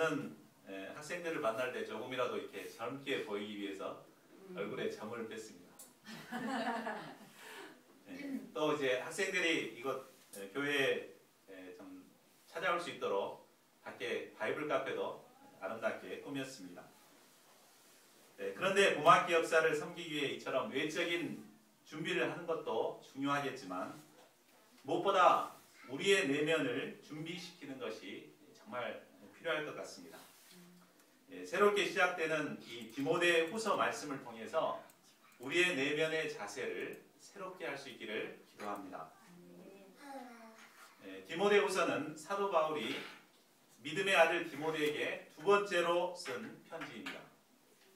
저는 학생들을 만날 때 조금이라도 이렇게 젊게 보이기 위해서 얼굴에 점을 뺐습니다. 또 이제 학생들이 이곳 교회에 좀 찾아올 수 있도록 밖에 바이블 카페도 아름답게 꾸몄습니다. 그런데 봄학기 역사를 섬기기 위해 이처럼 외적인 준비를 하는 것도 중요하겠지만 무엇보다 우리의 내면을 준비시키는 것이 정말 필요할 것 같습니다. 새롭게 시작되는 이 디모데 후서 말씀을 통해서 우리의 내면의 자세를 새롭게 할 수 있기를 기도합니다. 디모데 후서는 사도 바울이 믿음의 아들 디모데에게 두 번째로 쓴 편지입니다.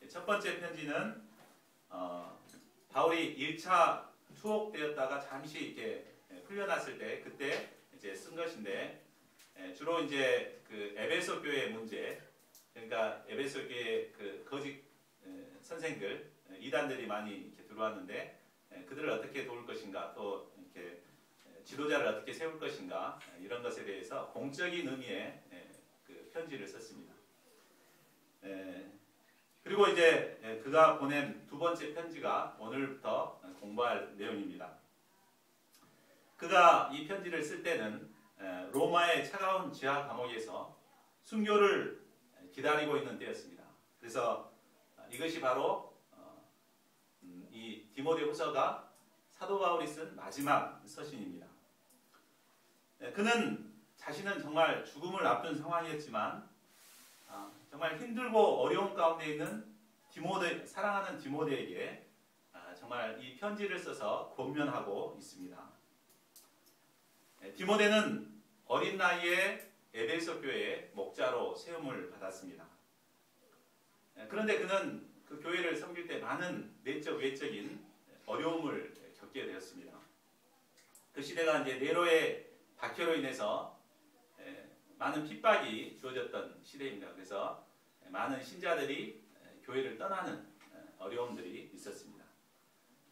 첫 번째 편지는 바울이 1차 투옥되었다가 잠시 이렇게 풀려났을 때 그때 이제 쓴 것인데 주로 이제 그 에베소 교회의 문제, 그러니까 에베소 교회의 그 거짓 선생들, 이단들이 많이 이렇게 들어왔는데 그들을 어떻게 도울 것인가, 또 이렇게 지도자를 어떻게 세울 것인가, 이런 것에 대해서 공적인 의미의 그 편지를 썼습니다. 그리고 이제 그가 보낸 두 번째 편지가 오늘부터 공부할 내용입니다. 그가 이 편지를 쓸 때는 로마의 차가운 지하 감옥에서 순교를 기다리고 있는 때였습니다. 그래서 이것이 바로 이 디모데 후서가 사도 바울이 쓴 마지막 서신입니다. 그는 자신은 정말 죽음을 앞둔 상황이었지만 정말 힘들고 어려운 가운데 있는 사랑하는 디모데에게 정말 이 편지를 써서 권면하고 있습니다. 디모데는 어린 나이에 에베소 교회의 목자로 세움을 받았습니다. 그런데 그는 그 교회를 섬길 때 많은 내적 외적인 어려움을 겪게 되었습니다. 그 시대가 이제 네로의 박해로 인해서 많은 핍박이 주어졌던 시대입니다. 그래서 많은 신자들이 교회를 떠나는 어려움들이 있었습니다.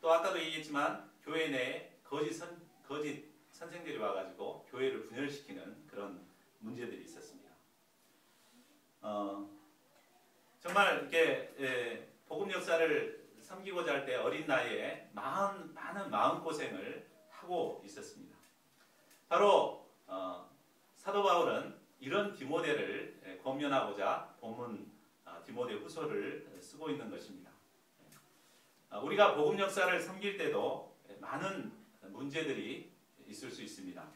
또 아까도 얘기했지만 교회 내에 거짓 선생들이 와가지고 교회를 분열시키는 그런 문제들이 있었습니다. 정말 이렇게 복음 역사를 섬기고자 할 때 어린 나이에 많은 마음고생을 하고 있었습니다. 바로 사도 바울은 이런 디모데를 권면하고자 본문 디모데 후서를 쓰고 있는 것입니다. 우리가 복음 역사를 섬길 때도 많은 문제들이 있을 수 있습니다.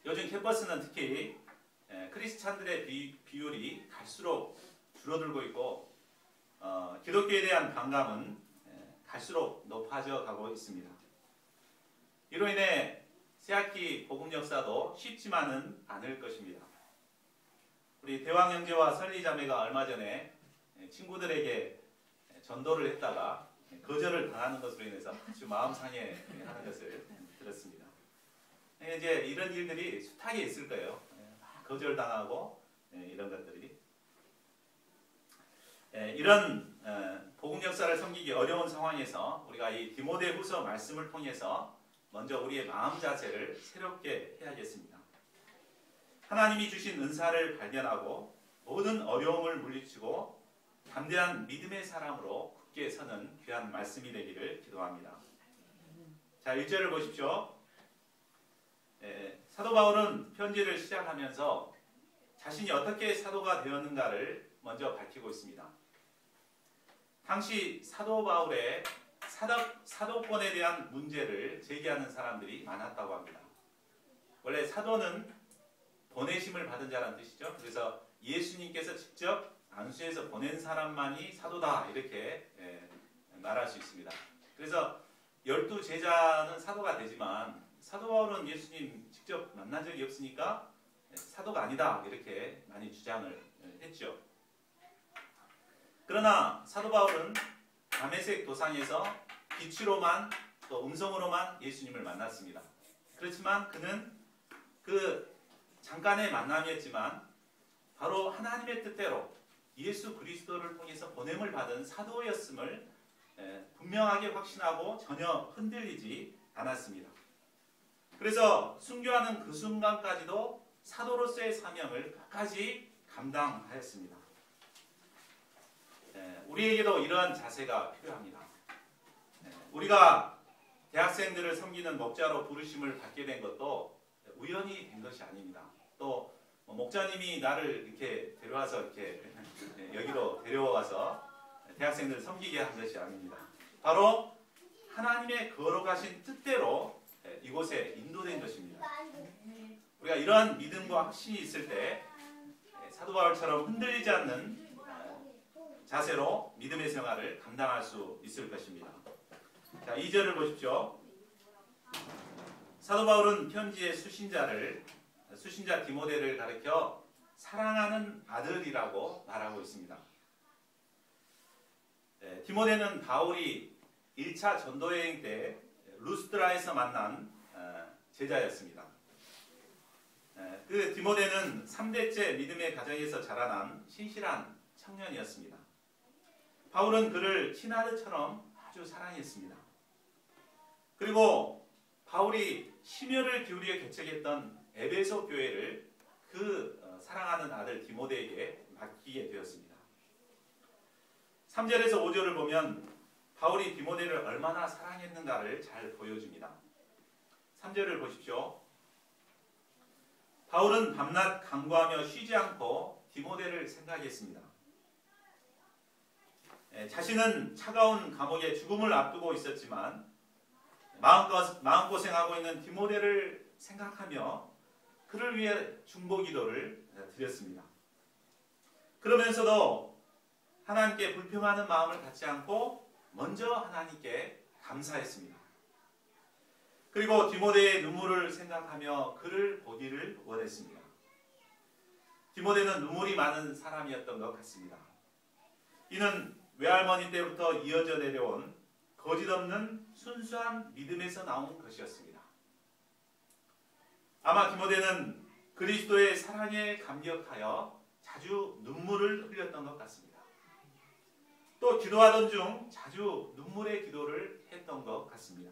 요즘 캠퍼스는 특히 크리스찬들의 비율이 갈수록 줄어들고 있고 기독교에 대한 반감은 갈수록 높아져 가고 있습니다. 이로 인해 새학기 복음 역사도 쉽지만은 않을 것입니다. 우리 대왕 형제와 설리 자매가 얼마 전에 친구들에게 전도를 했다가 거절을 당하는 것으로 인해서 아주 마음 상해하는 것을 들었습니다. 이제 이런 일들이 숱하게 있을 거예요. 거절당하고 이런 것들이. 이런 복음 역사를 섬기기 어려운 상황에서 우리가 이 디모데 후서 말씀을 통해서 먼저 우리의 마음 자세를 새롭게 해야겠습니다. 하나님이 주신 은사를 발견하고 모든 어려움을 물리치고 담대한 믿음의 사람으로 굳게 서는 귀한 말씀이 되기를 기도합니다. 자, 1절을 보십시오. 사도 바울은 편지를 시작하면서 자신이 어떻게 사도가 되었는가를 먼저 밝히고 있습니다. 당시 사도 바울의 사도권에 대한 문제를 제기하는 사람들이 많았다고 합니다. 원래 사도는 보내심을 받은 자라는 뜻이죠. 그래서 예수님께서 직접 안수해서 보낸 사람만이 사도다, 이렇게 말할 수 있습니다. 그래서 12 제자는 사도가 되지만 사도 바울은 예수님 직접 만난 적이 없으니까 사도가 아니다, 이렇게 많이 주장을 했죠. 그러나 사도 바울은 다메섹 도상에서 빛으로만 또 음성으로만 예수님을 만났습니다. 그렇지만 그는 그 잠깐의 만남이었지만 바로 하나님의 뜻대로 예수 그리스도를 통해서 보냄을 받은 사도였음을 분명하게 확신하고 전혀 흔들리지 않았습니다. 그래서 순교하는 그 순간까지도 사도로서의 사명을 끝까지 감당하였습니다. 우리에게도 이러한 자세가 필요합니다. 우리가 대학생들을 섬기는 목자로 부르심을 받게 된 것도 우연히 된 것이 아닙니다. 또 목자님이 나를 이렇게 데려와서 이렇게 여기로 데려와서 대학생들을 섬기게 한 것이 아닙니다. 바로 하나님의 거룩하신 뜻대로 이곳에 인도된 것입니다. 우리가 이러한 믿음과 확신이 있을 때 사도 바울처럼 흔들리지 않는 자세로 믿음의 생활을 감당할 수 있을 것입니다. 자, 2절을 보십시오. 사도 바울은 편지의 수신자 디모데를 가리켜 사랑하는 아들이라고 말하고 있습니다. 디모데는 바울이 1차 전도여행 때 루스드라에서 만난 제자였습니다. 그 디모데는 3대째 믿음의 가정에서 자라난 신실한 청년이었습니다. 바울은 그를 친아들처럼 아주 사랑했습니다. 그리고 바울이 심혈을 기울여 개척했던 에베소 교회를 그 사랑하는 아들 디모데에게 맡기게 되었습니다. 3절에서 5절을 보면 바울이 디모데를 얼마나 사랑했는가를 잘 보여줍니다. 3절을 보십시오. 바울은 밤낮 간구하며 쉬지 않고 디모데를 생각했습니다. 자신은 차가운 감옥에 죽음을 앞두고 있었지만 마음고생하고 있는 디모데를 생각하며 그를 위해 중보기도를 드렸습니다. 그러면서도 하나님께 불평하는 마음을 갖지 않고 먼저 하나님께 감사했습니다. 그리고 디모데의 눈물을 생각하며 그를 보기를 원했습니다. 디모데는 눈물이 많은 사람이었던 것 같습니다. 이는 외할머니 때부터 이어져 내려온 거짓없는 순수한 믿음에서 나온 것이었습니다. 아마 디모데는 그리스도의 사랑에 감격하여 자주 눈물을 흘렸던 것 같습니다. 또 기도하던 중 자주 눈물의 기도를 했던 것 같습니다.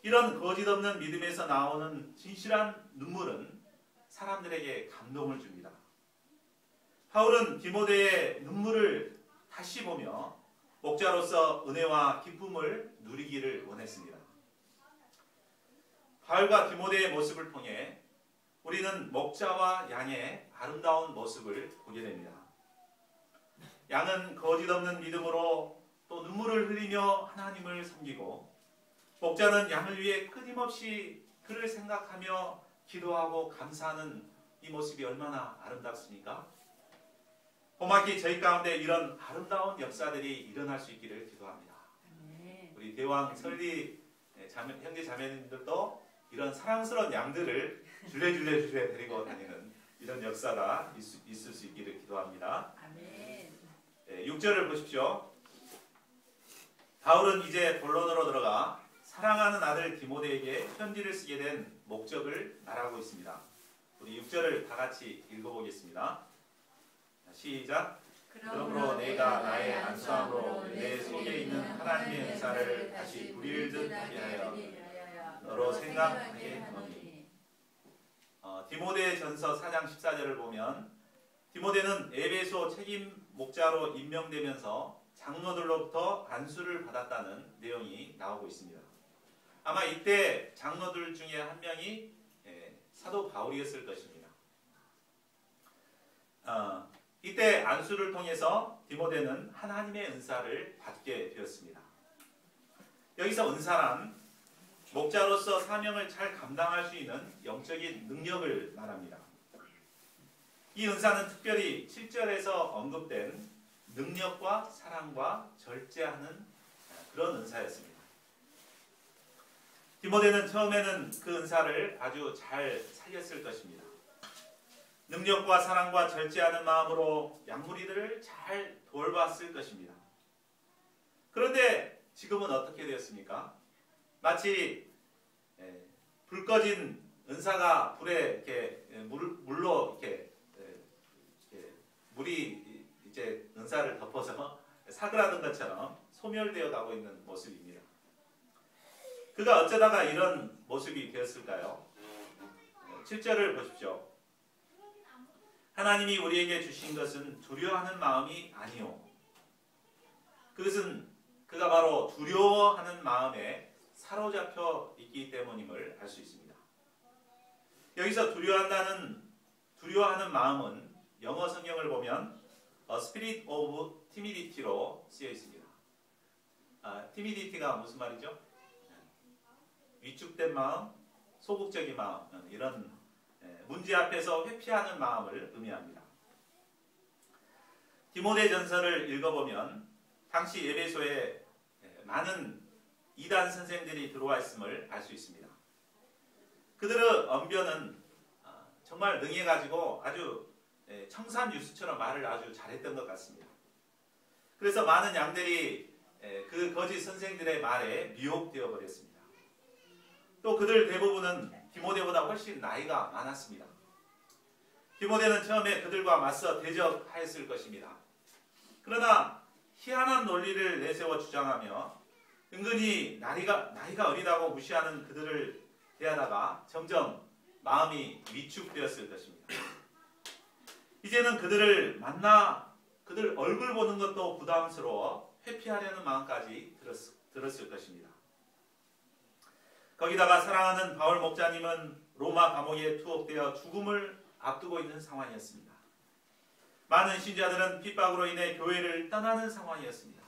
이런 거짓없는 믿음에서 나오는 진실한 눈물은 사람들에게 감동을 줍니다. 바울은 디모데의 눈물을 다시 보며 목자로서 은혜와 기쁨을 누리기를 원했습니다. 바울과 디모데의 모습을 통해 우리는 목자와 양의 아름다운 모습을 보게 됩니다. 양은 거짓없는 믿음으로 또 눈물을 흘리며 하나님을 섬기고, 목자는 양을 위해 끊임없이 그를 생각하며 기도하고 감사하는 이 모습이 얼마나 아름답습니까? 고맙게 저희 가운데 이런 아름다운 역사들이 일어날 수 있기를 기도합니다. 우리 대왕 설리 형제 자매님들도 이런 사랑스러운 양들을 줄레 데리고 다니는 이런 역사가 있을 수 있기를 기도합니다. 6절을 보십시오. 바울은 이제 본론으로 들어가 사랑하는 아들 디모데에게 편지를 쓰게 된 목적을 말하고 있습니다. 우리 6절을 다 같이 읽어보겠습니다. 시작. 그러므로 내가 나의 안수함으로 내 속에 있는 하나님의 은사를 다시 부릴 듯 하게 하여 너로 생각하게 하노니. 디모데 전서 4장 14절을 보면 디모데는 에베소 책임 목자로 임명되면서 장로들로부터 안수를 받았다는 내용이 나오고 있습니다. 아마 이때 장로들 중에 한 명이 사도 바울이었을 것입니다. 이때 안수를 통해서 디모데는 하나님의 은사를 받게 되었습니다. 여기서 은사란 목자로서 사명을 잘 감당할 수 있는 영적인 능력을 말합니다. 이 은사는 특별히 7절에서 언급된 능력과 사랑과 절제하는 그런 은사였습니다. 디모데는 처음에는 그 은사를 아주 잘 살렸을 것입니다. 능력과 사랑과 절제하는 마음으로 양무리들을 잘 돌봤을 것입니다. 그런데 지금은 어떻게 되었습니까? 마치 불 꺼진 은사가 불에 이렇게 물로 이렇게 물이 이제 은사를 덮어서 사그라든 것처럼 소멸되어 가고 있는 모습입니다. 그가 어쩌다가 이런 모습이 되었을까요? 7절을 보십시오. 하나님이 우리에게 주신 것은 두려워하는 마음이 아니요. 그것은 그가 바로 두려워하는 마음에 사로잡혀 있기 때문임을 알 수 있습니다. 여기서 두려워하는 마음은 영어 성경을 보면 A Spirit of Timidity로 쓰여 있습니다. Timidity가 무슨 말이죠? 위축된 마음, 소극적인 마음, 이런 문제 앞에서 회피하는 마음을 의미합니다. 디모데전서를 읽어보면 당시 에베소에 많은 이단 선생들이 들어와 있음을 알 수 있습니다. 그들의 언변은 정말 능해가지고 아주 청산유수처럼 말을 아주 잘했던 것 같습니다. 그래서 많은 양들이 그 거짓 선생들의 말에 미혹되어 버렸습니다. 또 그들 대부분은 디모데보다 훨씬 나이가 많았습니다. 디모데는 처음에 그들과 맞서 대적하였을 것입니다. 그러나 희한한 논리를 내세워 주장하며 은근히 나이가 어리다고 무시하는 그들을 대하다가 점점 마음이 위축되었을 것입니다. 이제는 그들을 만나 그들 얼굴 보는 것도 부담스러워 회피하려는 마음까지 들었을 것입니다. 거기다가 사랑하는 바울 목자님은 로마 감옥에 투옥되어 죽음을 앞두고 있는 상황이었습니다. 많은 신자들은 핍박으로 인해 교회를 떠나는 상황이었습니다.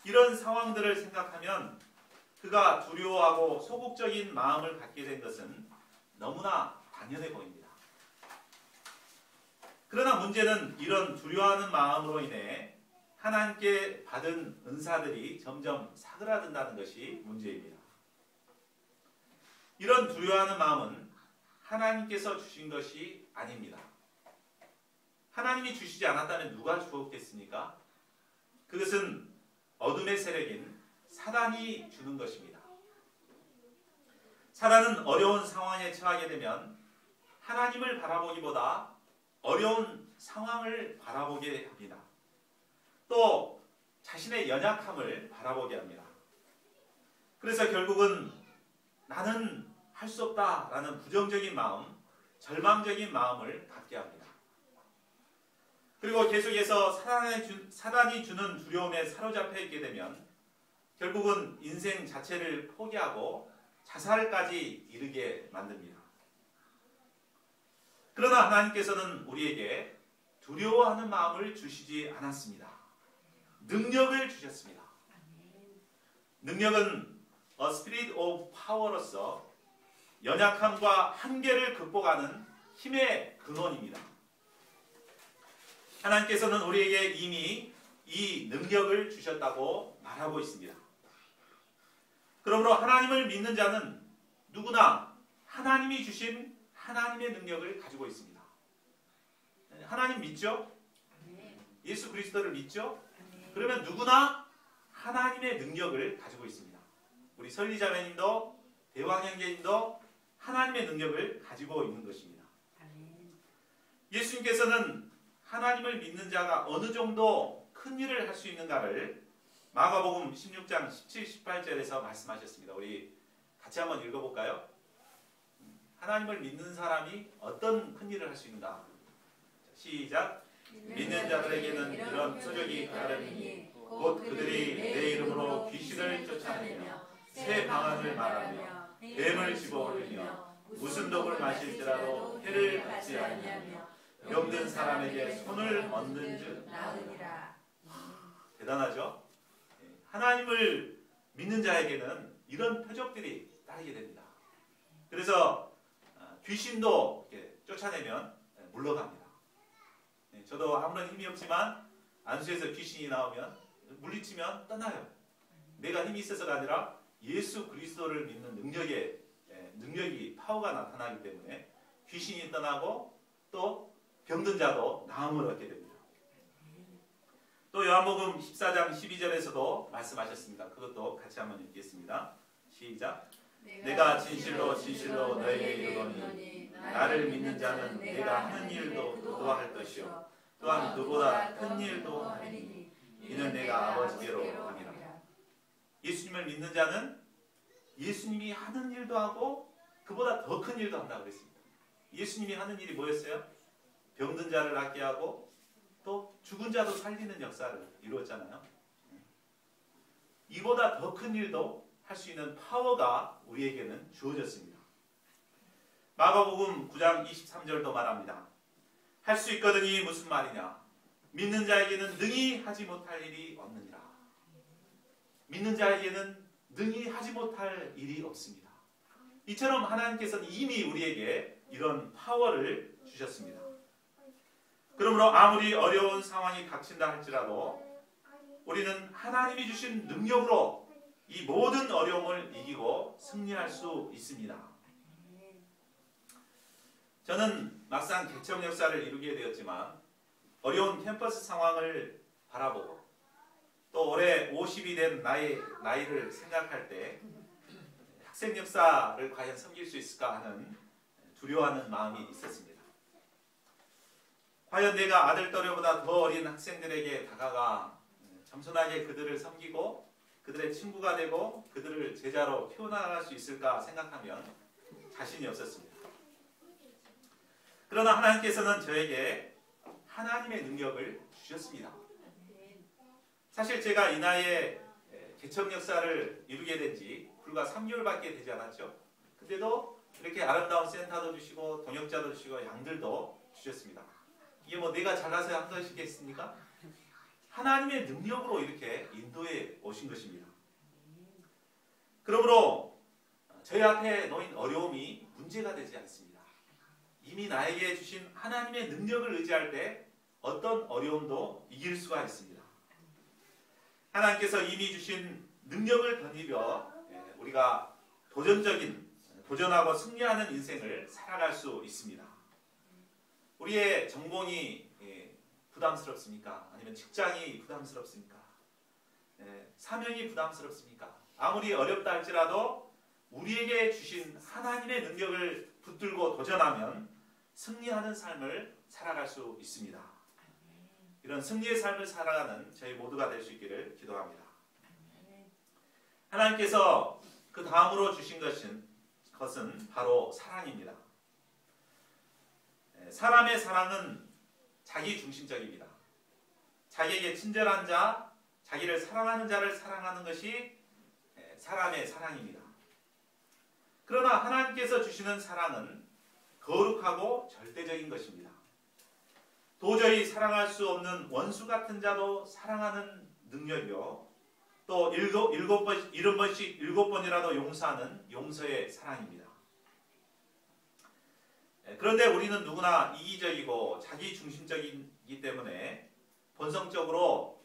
이런 상황들을 생각하면 그가 두려워하고 소극적인 마음을 갖게 된 것은 너무나 당연해 보입니다. 그러나 문제는 이런 두려워하는 마음으로 인해 하나님께 받은 은사들이 점점 사그라든다는 것이 문제입니다. 이런 두려워하는 마음은 하나님께서 주신 것이 아닙니다. 하나님이 주시지 않았다면 누가 주었겠습니까? 그것은 어둠의 세력인 사단이 주는 것입니다. 사단은 어려운 상황에 처하게 되면 하나님을 바라보기보다 어려운 상황을 바라보게 합니다. 또 자신의 연약함을 바라보게 합니다. 그래서 결국은 나는 할 수 없다라는 부정적인 마음, 절망적인 마음을 갖게 합니다. 그리고 계속해서 사단이 주는 두려움에 사로잡혀 있게 되면 결국은 인생 자체를 포기하고 자살까지 이르게 만듭니다. 그러나 하나님께서는 우리에게 두려워하는 마음을 주시지 않았습니다. 능력을 주셨습니다. 능력은 A Spirit of Power로서 연약함과 한계를 극복하는 힘의 근원입니다. 하나님께서는 우리에게 이미 이 능력을 주셨다고 말하고 있습니다. 그러므로 하나님을 믿는 자는 누구나 하나님이 주신 하나님의 능력을 가지고 있습니다. 하나님 믿죠? 예수 그리스도를 믿죠? 그러면 누구나 하나님의 능력을 가지고 있습니다. 우리 설리자매님도 대왕형제님도 하나님의 능력을 가지고 있는 것입니다. 예수님께서는 하나님을 믿는 자가 어느 정도 큰 일을 할 수 있는가를 마가복음 16장 17, 18절에서 말씀하셨습니다. 우리 같이 한번 읽어볼까요? 하나님을 믿는 사람이 어떤 큰 일을 할 수 있는가? 시작! 믿는 자들에게는 이런 표적이 따르니 곧 그들이 내 이름으로 귀신을 쫓아내며 새 방언을 말하며 뱀을 집어올리며 무슨 독을 마실지라도 해를 받지 아니하며 병든 사람에게 손을 얹는 즉 나으리라. 대단하죠? 하나님을 믿는 자에게는 이런 표적들이 따르게 됩니다. 그래서 귀신도 이렇게 쫓아내면 물러갑니다. 저도 아무런 힘이 없지만 안수에서 귀신이 나오면 물리치면 떠나요. 내가 힘이 있어서가 아니라 예수 그리스도를 믿는 능력이 파워가 나타나기 때문에 귀신이 떠나고 또 병든 자도 나음을 얻게 됩니다. 또 요한복음 14장 12절에서도 말씀하셨습니다. 그것도 같이 한번 읽겠습니다. 시작! 내가 진실로 진실로 너에게 이르노니 나를 믿는 자는 내가 하는 일도 그도 할 것이요 또한 그보다 큰 일도 하리니 이는 내가 아버지께로 가니라. 예수님을 믿는 자는 예수님이 하는 일도 하고 그보다 더 큰 일도 한다고 그랬습니다. 예수님이 하는 일이 뭐였어요? 병든 자를 낫게 하고 또 죽은 자도 살리는 역사를 이루었잖아요. 이보다 더 큰 일도 할 수 있는 파워가 우리에게는 주어졌습니다. 마가복음 9장 23절도 말합니다. 할 수 있거든이 무슨 말이냐? 믿는 자에게는 능히 하지 못할 일이 없느니라. 믿는 자에게는 능히 하지 못할 일이 없습니다. 이처럼 하나님께서는 이미 우리에게 이런 파워를 주셨습니다. 그러므로 아무리 어려운 상황이 닥친다 할지라도 우리는 하나님이 주신 능력으로 이 모든 어려움을 이기고 승리할 수 있습니다. 저는 막상 개척 역사를 이루게 되었지만 어려운 캠퍼스 상황을 바라보고 또 올해 50이 된 나이를 생각할 때 학생 역사를 과연 섬길 수 있을까 하는 두려워하는 마음이 있었습니다. 과연 내가 아들딸보다 더 어린 학생들에게 다가가 겸손하게 그들을 섬기고 그들의 친구가 되고 그들을 제자로 키워나갈 수 있을까 생각하면 자신이 없었습니다. 그러나 하나님께서는 저에게 하나님의 능력을 주셨습니다. 사실 제가 이 나이에 개척 역사를 이루게 된 지 불과 3개월밖에 되지 않았죠. 근데도 이렇게 아름다운 센터도 주시고 동역자도 주시고 양들도 주셨습니다. 이게 뭐 내가 잘나서 한 것이겠습니까? 하나님의 능력으로 이렇게 인도해 오신 것입니다. 그러므로 저희 앞에 놓인 어려움이 문제가 되지 않습니다. 이미 나에게 주신 하나님의 능력을 의지할 때 어떤 어려움도 이길 수가 있습니다. 하나님께서 이미 주신 능력을 덧입어 우리가 도전하고 승리하는 인생을 살아갈 수 있습니다. 우리의 전공이 부담스럽습니까? 아니면 직장이 부담스럽습니까? 사명이 부담스럽습니까? 아무리 어렵다 할지라도 우리에게 주신 하나님의 능력을 붙들고 도전하면 승리하는 삶을 살아갈 수 있습니다. 이런 승리의 삶을 살아가는 저희 모두가 될 수 있기를 기도합니다. 하나님께서 그 다음으로 주신 것은 바로 사랑입니다. 사람의 사랑은 자기 중심적입니다. 자기에게 친절한 자, 자기를 사랑하는 자를 사랑하는 것이 사람의 사랑입니다. 그러나 하나님께서 주시는 사랑은 거룩하고 절대적인 것입니다. 도저히 사랑할 수 없는 원수 같은 자도 사랑하는 능력이요. 또 일곱 번이라도 용서하는 용서의 사랑입니다. 그런데 우리는 누구나 이기적이고 자기중심적이기 때문에 본성적으로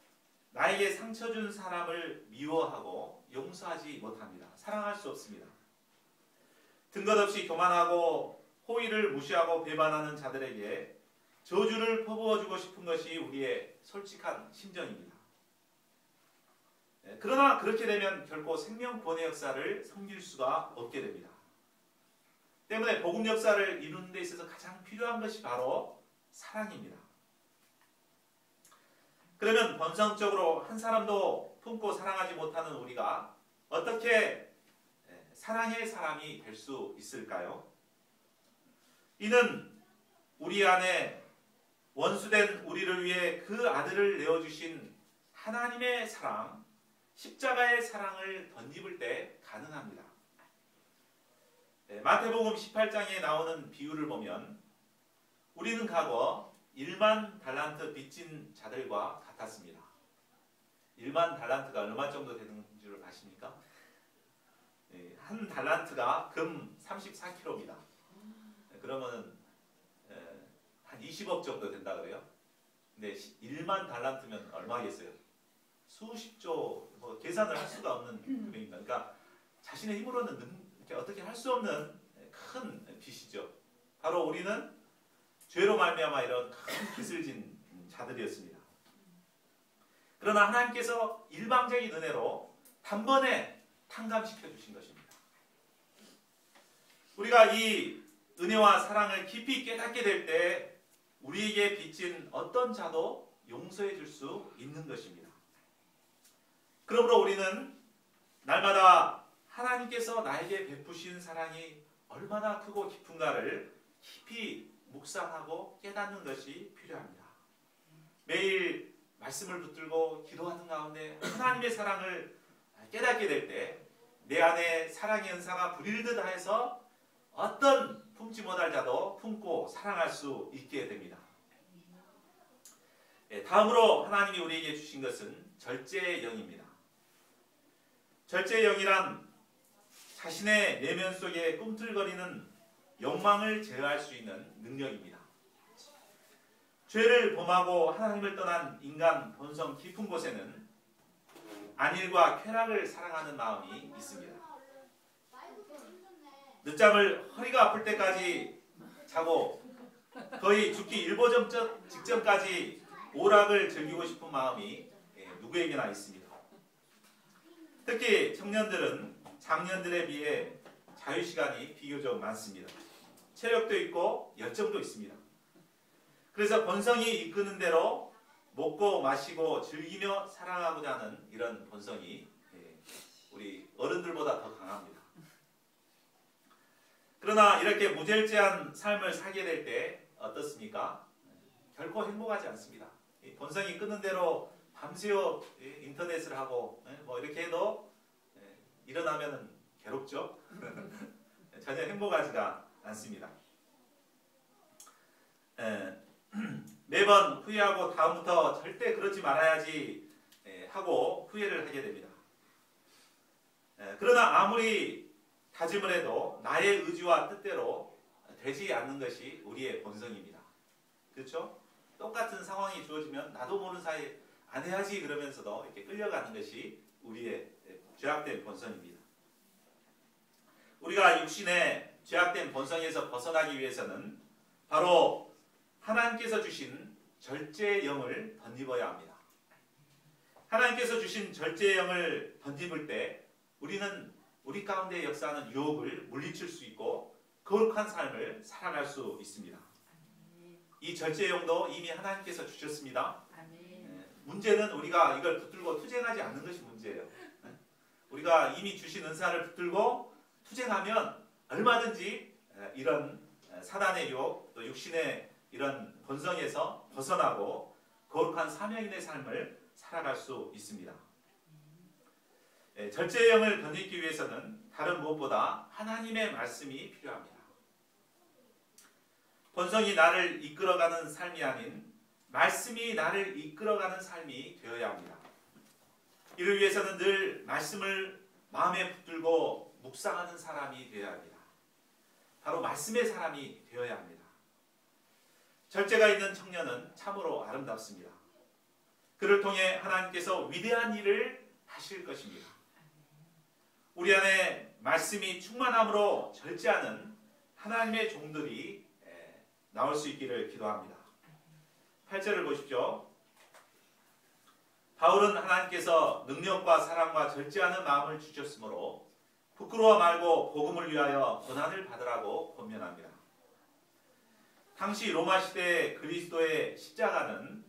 나에게 상처 준 사람을 미워하고 용서하지 못합니다. 사랑할 수 없습니다. 든것없이 교만하고 호의를 무시하고 배반하는 자들에게 저주를 퍼부어주고 싶은 것이 우리의 솔직한 심정입니다. 그러나 그렇게 되면 결코 생명 구원의 역사를 섬길 수가 없게 됩니다. 때문에 복음 역사를 이루는 데 있어서 가장 필요한 것이 바로 사랑입니다. 그러면 본성적으로 한 사람도 품고 사랑하지 못하는 우리가 어떻게 사랑의 사람이 될 수 있을까요? 이는 우리 안에 원수된 우리를 위해 그 아들을 내어주신 하나님의 사랑, 십자가의 사랑을 덧입을 때 가능합니다. 마태복음 18장에 나오는 비유를 보면 우리는 과거 1만 달란트 빚진 자들과 같았습니다. 1만 달란트가 얼마 정도 되는 줄 아십니까? 한 달란트가 금 34kg입니다. 그러면 한 20억 정도 된다 그래요. 근데 1만 달란트면 얼마겠어요? 수십조, 계산을 할 수가 없는 금액입니다. 그러니까 자신의 힘으로는 어떻게 할 수 없는 큰 빚이죠. 바로 우리는 죄로 말미암아 이런 큰 빚을 진 자들이었습니다. 그러나 하나님께서 일방적인 은혜로 단번에 탕감시켜 주신 것입니다. 우리가 이 은혜와 사랑을 깊이 깨닫게 될 때 우리에게 빚진 어떤 자도 용서해 줄 수 있는 것입니다. 그러므로 우리는 날마다 하나님께서 나에게 베푸신 사랑이 얼마나 크고 깊은가를 깊이 묵상하고 깨닫는 것이 필요합니다. 매일 말씀을 붙들고 기도하는 가운데 하나님의 사랑을 깨닫게 될 때 내 안에 사랑의 은사가 불일듯 하여서 어떤 품지 못할 자도 품고 사랑할 수 있게 됩니다. 다음으로 하나님이 우리에게 주신 것은 절제의 영입니다. 절제의 영이란 자신의 내면 속에 꿈틀거리는 욕망을 제어할 수 있는 능력입니다. 죄를 범하고 하나님을 떠난 인간 본성 깊은 곳에는 안일과 쾌락을 사랑하는 마음이 있습니다. 늦잠을 허리가 아플 때까지 자고 거의 죽기 일보 직전까지 오락을 즐기고 싶은 마음이 누구에게나 있습니다. 특히 청년들은 장년들에 비해 자유시간이 비교적 많습니다. 체력도 있고 열정도 있습니다. 그래서 본성이 이끄는 대로 먹고 마시고 즐기며 사랑하고자 하는 이런 본성이 우리 어른들보다 더 강합니다. 그러나 이렇게 무절제한 삶을 살게 될 때 어떻습니까? 결코 행복하지 않습니다. 본성이 끄는 대로 밤새워 인터넷을 하고 뭐 이렇게 해도 일어나면 괴롭죠? 전혀 행복하지가 않습니다. 매번 후회하고 다음부터 절대 그러지 말아야지 하고 후회를 하게 됩니다. 그러나 아무리 다짐을 해도 나의 의지와 뜻대로 되지 않는 것이 우리의 본성입니다. 그렇죠? 똑같은 상황이 주어지면 나도 모르는 사이에 안 해야지 그러면서도 이렇게 끌려가는 것이 우리의 죄악된 본성입니다. 우리가 육신의 죄악된 본성에서 벗어나기 위해서는 바로 하나님께서 주신 절제의 영을 덧입어야 합니다. 하나님께서 주신 절제의 영을 덧입을 때 우리는 우리 가운데 역사하는 유혹을 물리칠 수 있고 거룩한 삶을 살아갈 수 있습니다. 이 절제의 영도 이미 하나님께서 주셨습니다. 문제는 우리가 이걸 붙들고 투쟁하지 않는 것이 문제예요. 우리가 이미 주신 은사를 붙들고 투쟁하면 얼마든지 이런 사단의 유혹, 또 육신의 이런 본성에서 벗어나고 거룩한 사명인의 삶을 살아갈 수 있습니다. 절제의 영을 덧입기 위해서는 다른 무엇보다 하나님의 말씀이 필요합니다. 본성이 나를 이끌어가는 삶이 아닌 말씀이 나를 이끌어가는 삶이 되어야 합니다. 이를 위해서는 늘 말씀을 마음에 붙들고 묵상하는 사람이 되어야 합니다. 바로 말씀의 사람이 되어야 합니다. 절제가 있는 청년은 참으로 아름답습니다. 그를 통해 하나님께서 위대한 일을 하실 것입니다. 우리 안에 말씀이 충만함으로 절제하는 하나님의 종들이 나올 수 있기를 기도합니다. 8절을 보십시오. 바울은 하나님께서 능력과 사랑과 절제하는 마음을 주셨으므로 부끄러워 말고 복음을 위하여 고난을 받으라고 권면합니다. 당시 로마 시대의 그리스도의 십자가는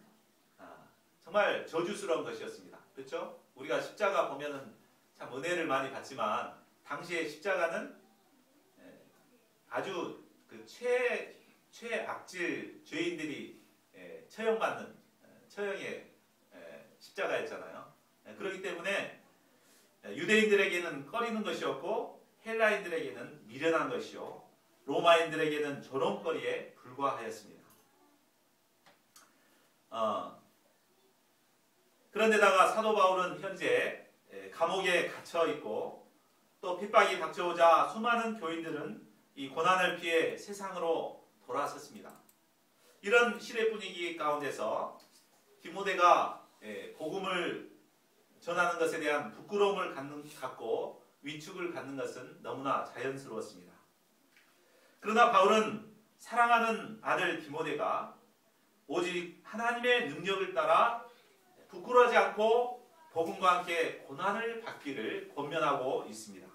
정말 저주스러운 것이었습니다. 그렇죠? 우리가 십자가 보면은 참 은혜를 많이 받지만 당시의 십자가는 아주 그 최악질 죄인들이 처형받는 처형의 십자가였잖아요. 그렇기 때문에 유대인들에게는 꺼리는 것이었고 헬라인들에게는 미련한 것이요 로마인들에게는 조롱거리에 불과하였습니다. 그런데다가 사도 바울은 현재 감옥에 갇혀 있고 또 핍박이 닥쳐오자 수많은 교인들은 이 고난을 피해 세상으로 돌아섰습니다. 이런 시대 분위기 가운데서 디모데가 복음을 전하는 것에 대한 부끄러움을 갖고 위축을 갖는 것은 너무나 자연스러웠습니다. 그러나 바울은 사랑하는 아들 디모데가 오직 하나님의 능력을 따라 부끄러워하지 않고 복음과 함께 고난을 받기를 권면하고 있습니다.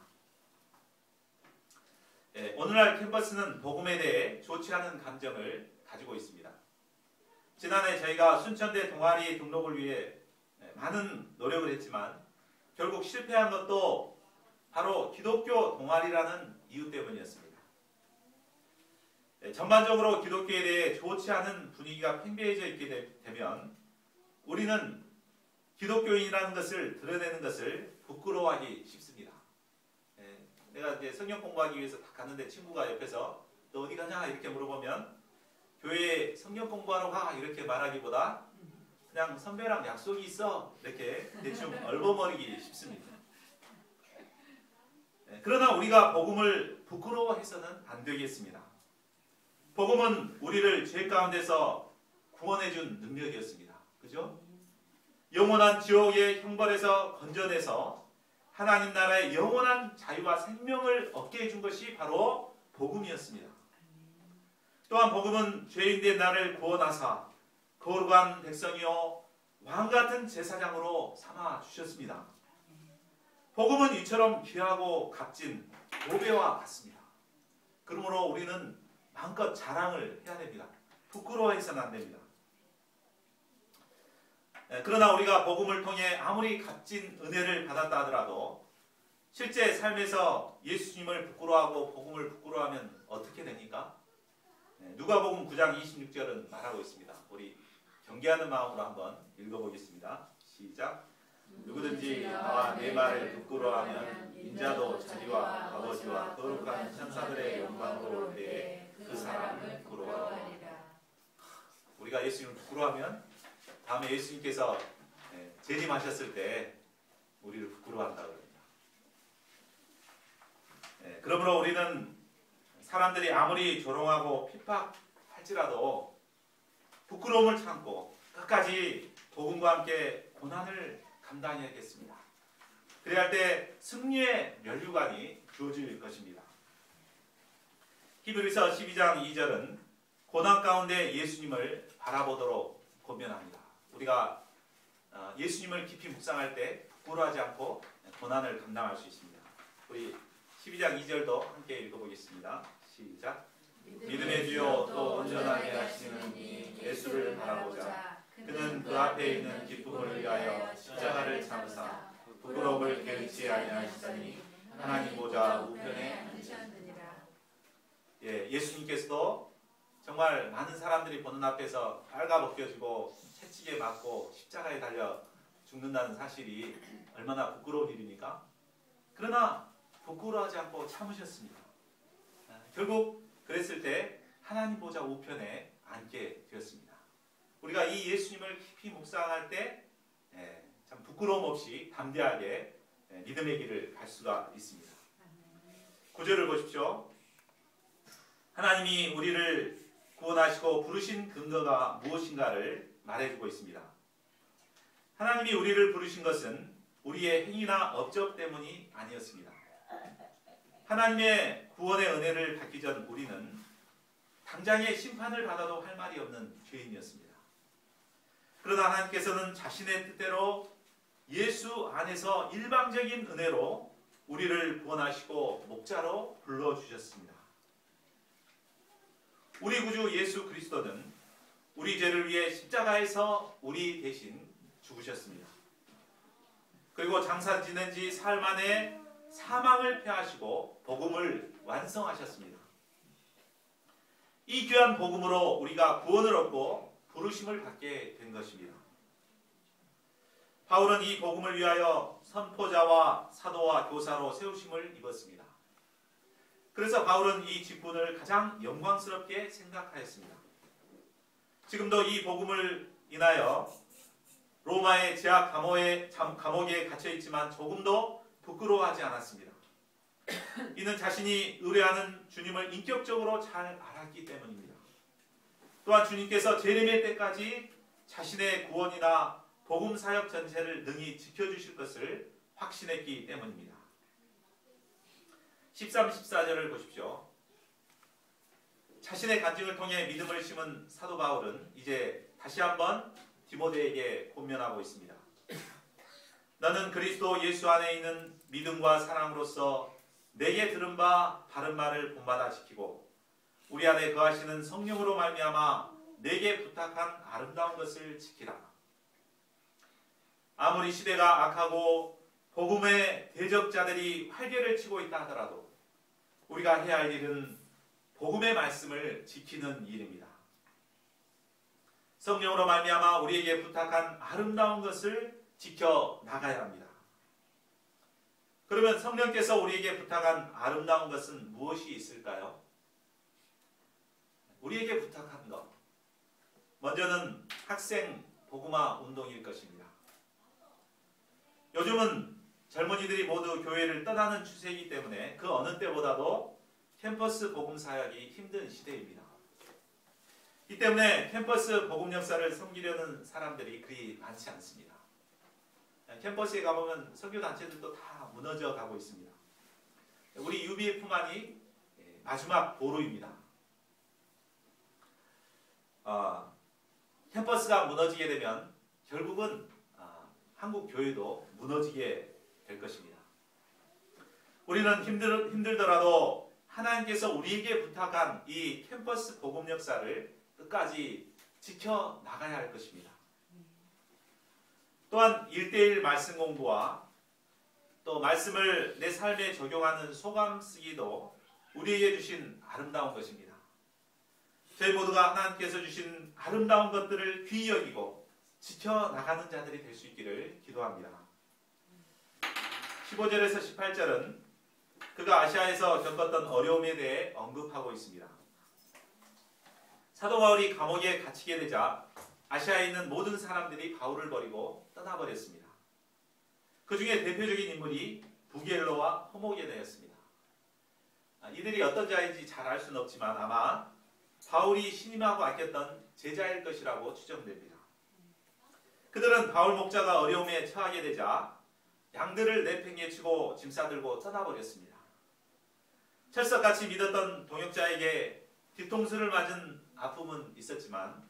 오늘날 캠퍼스는 복음에 대해 좋지 않은 감정을 가지고 있습니다. 지난해 저희가 순천대 동아리 등록을 위해 많은 노력을 했지만 결국 실패한 것도 바로 기독교 동아리라는 이유 때문이었습니다. 전반적으로 기독교에 대해 좋지 않은 분위기가 팽배해져 있게 되면 우리는 기독교인이라는 것을 드러내는 것을 부끄러워하기 쉽습니다. 내가 이제 성경 공부하기 위해서 딱 갔는데 친구가 옆에서 너 어디 가냐 이렇게 물어보면 교회에 성경 공부하러 가 이렇게 말하기보다 그냥 선배랑 약속이 있어 이렇게 대충 얼버무리기 쉽습니다. 그러나 우리가 복음을 부끄러워해서는 안 되겠습니다. 복음은 우리를 죄 가운데서 구원해준 능력이었습니다. 그죠? 영원한 지옥의 형벌에서 건져내서 하나님 나라의 영원한 자유와 생명을 얻게 해준 것이 바로 복음이었습니다. 또한 복음은 죄인된 나를 구원하사 거룩한 백성이요 왕같은 제사장으로 삼아 주셨습니다. 복음은 이처럼 귀하고 값진 보배와 같습니다. 그러므로 우리는 마음껏 자랑을 해야 됩니다. 부끄러워해서는 안 됩니다. 그러나 우리가 복음을 통해 아무리 값진 은혜를 받았다 하더라도 실제 삶에서 예수님을 부끄러워하고 복음을 부끄러워하면 어떻게 됩니까? 누가복음 9장 26절은 말하고 있습니다. 우리 경계하는 마음으로 한번 읽어보겠습니다. 시작. 누구든지 나와 내 말을 부끄러워하면 인자도 자기와 아버지와 거룩한 천사들의 영광으로 올 때에 그 사람을 부끄러워하리라. 우리가 예수님을 부끄러워하면 다음에 예수님께서 재림하셨을 때 우리를 부끄러워한다고 합니다. 그러므로 우리는 사람들이 아무리 조롱하고 핍박할지라도 부끄러움을 참고 끝까지 복음과 함께 고난을 감당해야겠습니다. 그래야 할 때 승리의 면류관이 주어질 것입니다. 히브리서 12장 2절은 고난 가운데 예수님을 바라보도록 권면합니다. 우리가 예수님을 깊이 묵상할 때 부끄러워하지 않고 고난을 감당할 수 있습니다. 우리 12장 2절도 함께 읽어보겠습니다. 시작. 믿음의 주요 또 온전하게 하시는 이 예수를 바라보자. 그는 그 앞에 있는 기쁨을 위하여 십자가를 참으사 부끄러움을 게으르지 아니하시더니 하나님 보좌 우편에 앉으셨느니라. 예수님께서도 정말 많은 사람들이 보는 앞에서 빨가벗겨지고 채찍에 맞고 십자가에 달려 죽는다는 사실이 얼마나 부끄러운 일입니까? 그러나 부끄러워하지 않고 참으셨습니다. 결국 그랬을 때 하나님 보좌 우편에 앉게 되었습니다. 우리가 이 예수님을 깊이 묵상할 때 참 부끄러움 없이 담대하게 믿음의 길을 갈 수가 있습니다. 9절을 보십시오. 하나님이 우리를 구원하시고 부르신 근거가 무엇인가를 말해주고 있습니다. 하나님이 우리를 부르신 것은 우리의 행위나 업적 때문이 아니었습니다. 하나님의 구원의 은혜를 받기 전 우리는 당장의 심판을 받아도 할 말이 없는 죄인이었습니다. 그러나 하나님께서는 자신의 뜻대로 예수 안에서 일방적인 은혜로 우리를 구원하시고 목자로 불러주셨습니다. 우리 구주 예수 그리스도는 우리 죄를 위해 십자가에서 우리 대신 죽으셨습니다. 그리고 장사 지낸 지 사흘 만에 사망을 패하시고 복음을 완성하셨습니다. 이 귀한 복음으로 우리가 구원을 얻고 부르심을 받게 된 것입니다. 바울은 이 복음을 위하여 선포자와 사도와 교사로 세우심을 입었습니다. 그래서 바울은 이 직분을 가장 영광스럽게 생각하였습니다. 지금도 이 복음을 인하여 로마의 제약 감옥에 갇혀 있지만 조금도 부끄러워하지 않았습니다. 이는 자신이 의뢰하는 주님을 인격적으로 잘 알았기 때문입니다. 또한 주님께서 재림의 때까지 자신의 구원이나 복음 사역 전체를 능히 지켜주실 것을 확신했기 때문입니다. 13, 14절을 보십시오. 자신의 간증을 통해 믿음을 심은 사도 바울은 이제 다시 한번 디모데에게 권면하고 있습니다. 너는 그리스도 예수 안에 있는 믿음과 사랑으로서 내게 들은 바 바른 말을 본받아 지키고 우리 안에 거하시는 성령으로 말미암아 내게 부탁한 아름다운 것을 지키라. 아무리 시대가 악하고 복음의 대적자들이 활개를 치고 있다 하더라도 우리가 해야 할 일은 복음의 말씀을 지키는 일입니다. 성령으로 말미암아 우리에게 부탁한 아름다운 것을 지켜 나가야 합니다. 그러면 성령께서 우리에게 부탁한 아름다운 것은 무엇이 있을까요? 우리에게 부탁한 것, 먼저는 학생 복음화 운동일 것입니다. 요즘은 젊은이들이 모두 교회를 떠나는 추세이기 때문에 그 어느 때보다도 캠퍼스 복음 사역이 힘든 시대입니다. 이 때문에 캠퍼스 복음 역사를 섬기려는 사람들이 그리 많지 않습니다. 캠퍼스에 가보면 선교 단체들도 다 무너져 가고 있습니다. 우리 UBF만이 마지막 보루입니다. 캠퍼스가 무너지게 되면 결국은 한국 교회도 무너지게 될 것입니다. 우리는 힘들더라도 하나님께서 우리에게 부탁한 이 캠퍼스 복음 역사를 끝까지 지켜 나가야 할 것입니다. 또한 1:1 말씀 공부와 또 말씀을 내 삶에 적용하는 소감 쓰기도 우리에게 주신 아름다운 것입니다. 저희 모두가 하나님께서 주신 아름다운 것들을 귀히 여기고 지켜나가는 자들이 될 수 있기를 기도합니다. 15절에서 18절은 그가 아시아에서 겪었던 어려움에 대해 언급하고 있습니다. 사도 바울이 감옥에 갇히게 되자 아시아에 있는 모든 사람들이 바울을 버리고 떠나버렸습니다. 그 중에 대표적인 인물이 부겔로와 호모게네였습니다. 이들이 어떤 자인지 잘 알 수는 없지만 아마 바울이 신임하고 아꼈던 제자일 것이라고 추정됩니다. 그들은 바울 목자가 어려움에 처하게 되자 양들을 내팽개치고 짐 싸들고 떠나버렸습니다. 철석같이 믿었던 동역자에게 뒤통수를 맞은 아픔은 있었지만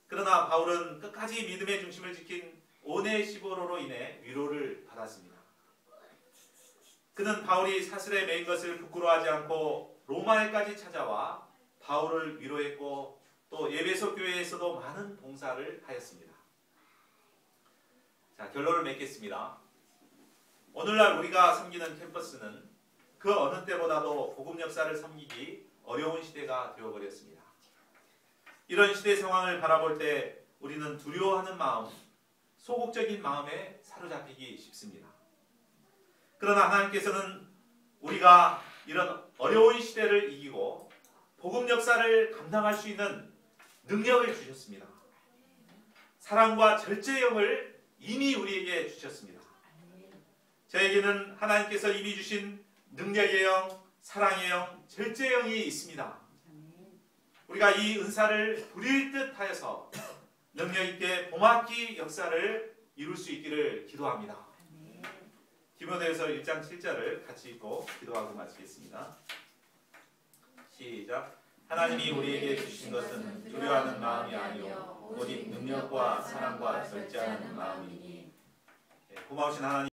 그러나 바울은 끝까지 믿음의 중심을 지킨 오네시보로로 인해 위로를 받았습니다. 그는 바울이 사슬에 매인 것을 부끄러워하지 않고 로마에까지 찾아와 바울을 위로했고 또 에베소 교회에서도 많은 봉사를 하였습니다. 자, 결론을 맺겠습니다. 오늘날 우리가 섬기는 캠퍼스는 그 어느 때보다도 복음 역사를 섬기기 어려운 시대가 되어버렸습니다. 이런 시대 상황을 바라볼 때 우리는 두려워하는 마음, 소극적인 마음에 사로잡히기 쉽습니다. 그러나 하나님께서는 우리가 이런 어려운 시대를 이기고 복음 역사를 감당할 수 있는 능력을 주셨습니다. 사랑과 절제의 영을 이미 우리에게 주셨습니다. 저에게는 하나님께서 이미 주신 능력의 영, 사랑의 영, 절제의 영이 있습니다. 우리가 이 은사를 부릴 듯 하여서 능력 있게 봄학기 역사를 이룰 수 있기를 기도합니다. 디모데후서 1장 7절을 같이 읽고 기도하고 마치겠습니다. 시작. 하나님이 우리에게 주신 것은 두려워하는 마음이 아니요 오직 능력과 사랑과 절제하는 마음이니. 고마우신 하나님.